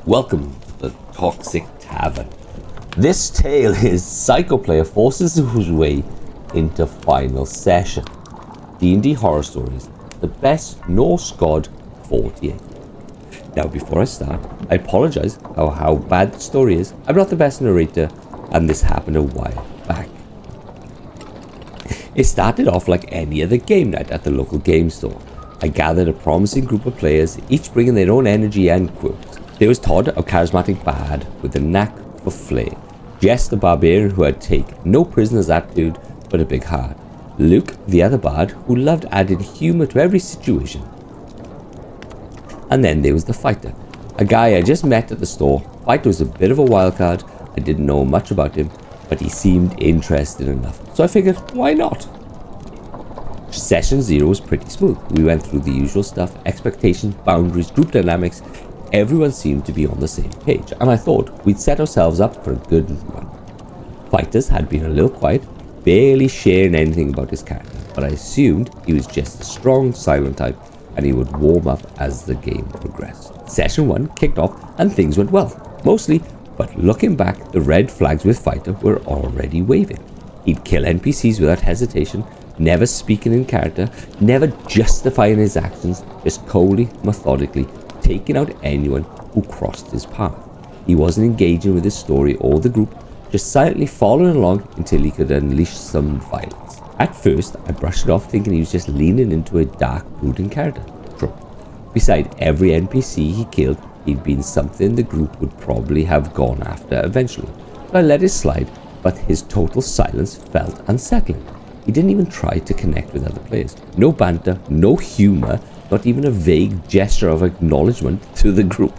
Welcome to the Toxic Tavern. This tale is Psycho player forces his way into final session. D&D Horror Stories, the best Norse god 48. Now before I start, I apologise how bad the story is. I'm not the best narrator and this happened a while back. It started off like any other game night at the local game store. I gathered a promising group of players, each bringing their own energy and quirks. There was Todd, a charismatic bard with a knack for flair. Jess, the barbarian who had taken no prisoners attitude but a big heart. Luke, the other bard, who loved adding humour to every situation. And then there was the fighter, a guy I just met at the store. Fighter was a bit of a wild card. I didn't know much about him, but he seemed interested enough. So I figured, why not? Session 0 was pretty smooth. We went through the usual stuff, expectations, boundaries, group dynamics. Everyone seemed to be on the same page, and I thought we'd set ourselves up for a good run. Fighters had been a little quiet, barely sharing anything about his character, but I assumed he was just a strong, silent type, and he would warm up as the game progressed. Session 1 kicked off, and things went well, mostly, but looking back, the red flags with Fighter were already waving. He'd kill NPCs without hesitation, never speaking in character, never justifying his actions, just coldly, methodically, taking out anyone who crossed his path. He wasn't engaging with his story or the group, just silently following along until he could unleash some violence. At first, I brushed it off thinking he was just leaning into a dark, brooding character. True. Beside every NPC he killed, he'd been something the group would probably have gone after eventually. I let it slide, but his total silence felt unsettling. He didn't even try to connect with other players. No banter, no humour, not even a vague gesture of acknowledgement to the group.